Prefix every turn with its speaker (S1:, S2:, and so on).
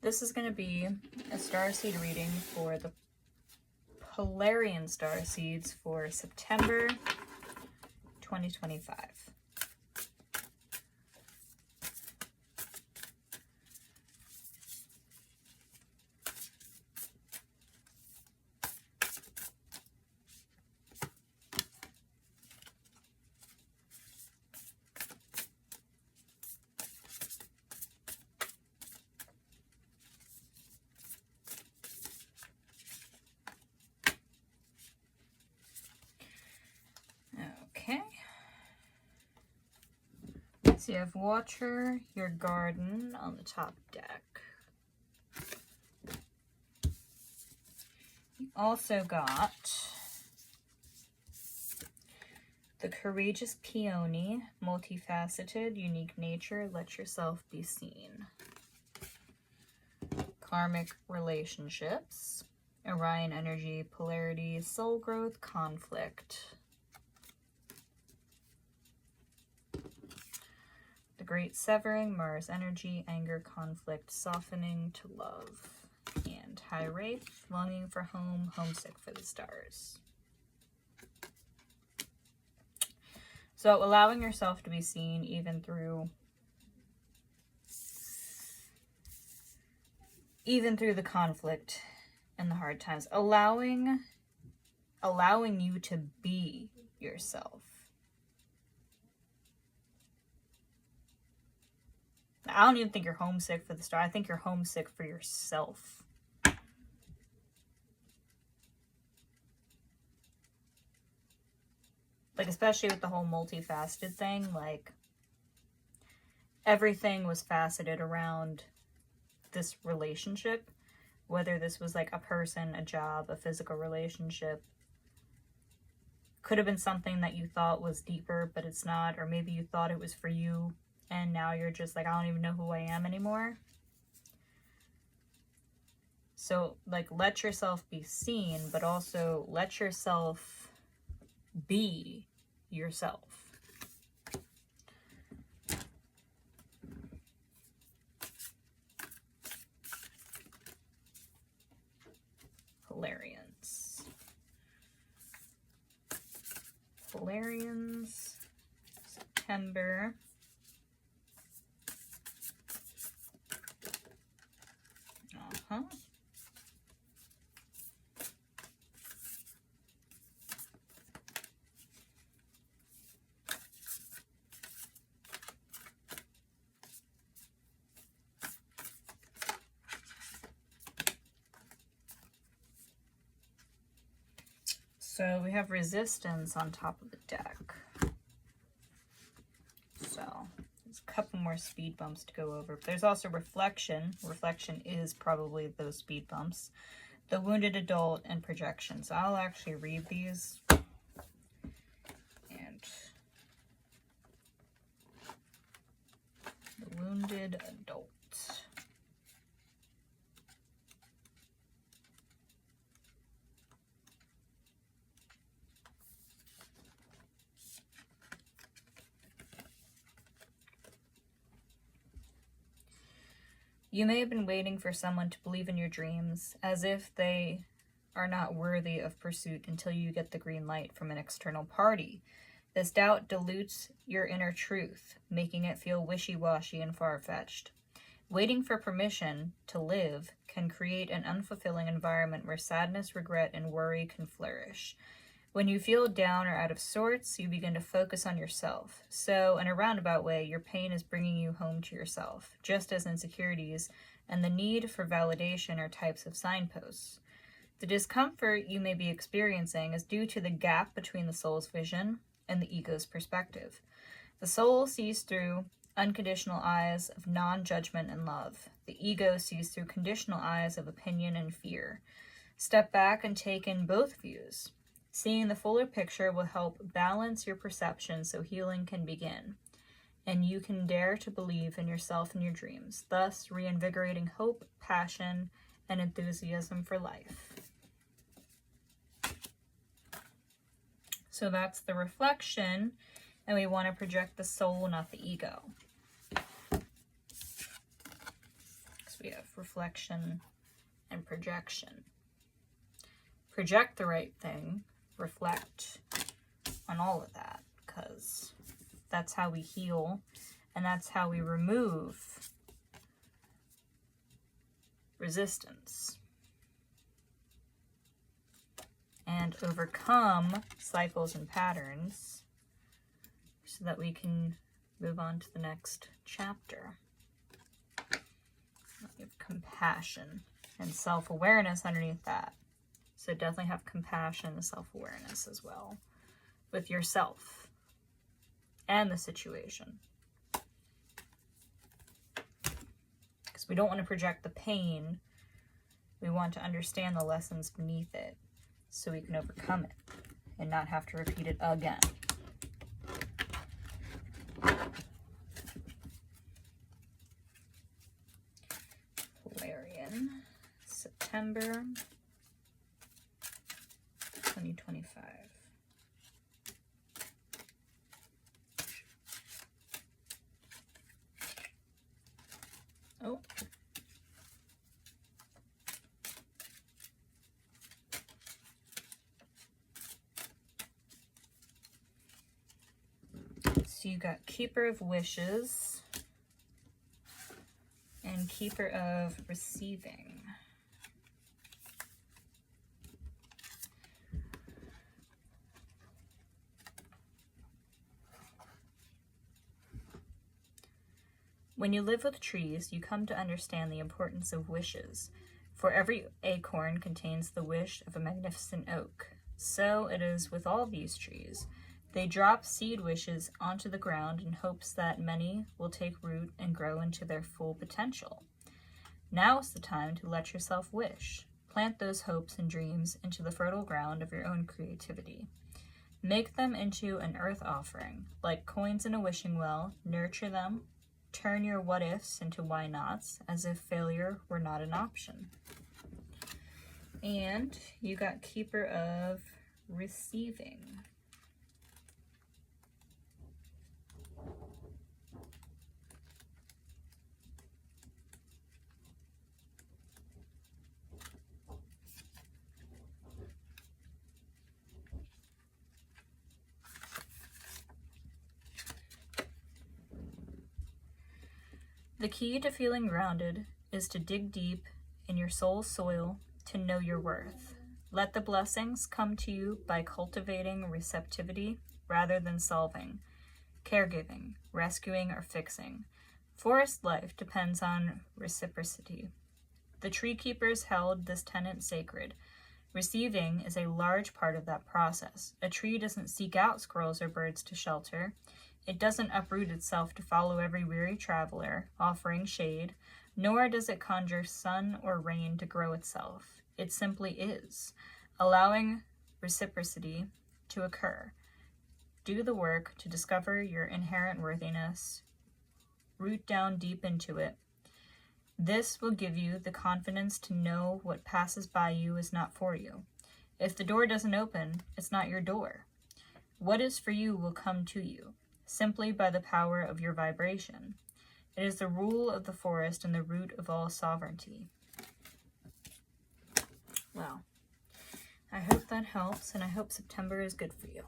S1: This is going to be a starseed reading for the Polarian Starseeds for September 2025. Okay. So you have Water Your Garden on the top deck. You also got the Courageous Peony, Multifaceted, Unique Nature, Let Yourself Be Seen. Karmic Relationships, Orion Energy, Polarity, Soul Growth, Conflict. The Great Severing, Mars Energy, Anger, Conflict, Softening to Love. And High Wraith, Longing for Home, Homesick for the Stars. So allowing yourself to be seen even through the conflict and the hard times. Allowing you to be yourself. I don't even think you're homesick for the star. I think you're homesick for yourself. Like, especially with the whole multifaceted thing, like, everything was faceted around this relationship. Whether this was like a person, a job, a physical relationship. Could have been something that you thought was deeper, but it's not. Or maybe you thought it was for you, and now you're just like, I don't even know who I am anymore. So, like, let yourself be seen, but also let yourself be yourself. Polarians, September. So we have Resistance on top of the deck. So there's a couple more speed bumps to go over. But there's also Reflection. Reflection is probably those speed bumps. The Wounded Adult and Projection. So I'll actually read these. And the Wounded Adult. You may have been waiting for someone to believe in your dreams, as if they are not worthy of pursuit until you get the green light from an external party. This doubt dilutes your inner truth, making it feel wishy-washy and far-fetched. Waiting for permission to live can create an unfulfilling environment where sadness, regret, and worry can flourish. When you feel down or out of sorts, you begin to focus on yourself. So, in a roundabout way, your pain is bringing you home to yourself, just as insecurities and the need for validation are types of signposts. The discomfort you may be experiencing is due to the gap between the soul's vision and the ego's perspective. The soul sees through unconditional eyes of non-judgment and love. The ego sees through conditional eyes of opinion and fear. Step back and take in both views. Seeing the fuller picture will help balance your perception so healing can begin, and you can dare to believe in yourself and your dreams, thus reinvigorating hope, passion, and enthusiasm for life. So that's the Reflection, and we want to project the soul, not the ego. So So we have reflection and projection. Project the right thing, reflect on all of that, because that's how we heal, and that's how we remove resistance and overcome cycles and patterns so that we can move on to the next chapter. We have compassion and self-awareness underneath that. So definitely have compassion and self-awareness as well with yourself and the situation. Because we don't want to project the pain. We want to understand the lessons beneath it so we can overcome it and not have to repeat it again. Polarian, September 2025. Oh. So you got Keeper of Wishes and Keeper of Receiving. When you live with trees, you come to understand the importance of wishes, for every acorn contains the wish of a magnificent oak. So it is with all these trees. They drop seed wishes onto the ground in hopes that many will take root and grow into their full potential. Now is the time to let yourself wish. Plant those hopes and dreams into the fertile ground of your own creativity. Make them into an earth offering, like coins in a wishing well. Nurture them. Turn your what-ifs into why-nots, as if failure were not an option. And you got Keeper of Receiving. The key to feeling grounded is to dig deep in your soul's soil to know your worth. Let the blessings come to you by cultivating receptivity rather than solving, caregiving, rescuing, or fixing. Forest life depends on reciprocity. The tree keepers held this tenet sacred. Receiving is a large part of that process. A tree doesn't seek out squirrels or birds to shelter. It doesn't uproot itself to follow every weary traveler, offering shade, nor does it conjure sun or rain to grow itself. It simply is, allowing reciprocity to occur. Do the work to discover your inherent worthiness. Root down deep into it. This will give you the confidence to know what passes by you is not for you. If the door doesn't open, it's not your door. What is for you will come to you, simply by the power of your vibration. It is the rule of the forest and the root of all sovereignty. Well, I hope that helps, and I hope September is good for you.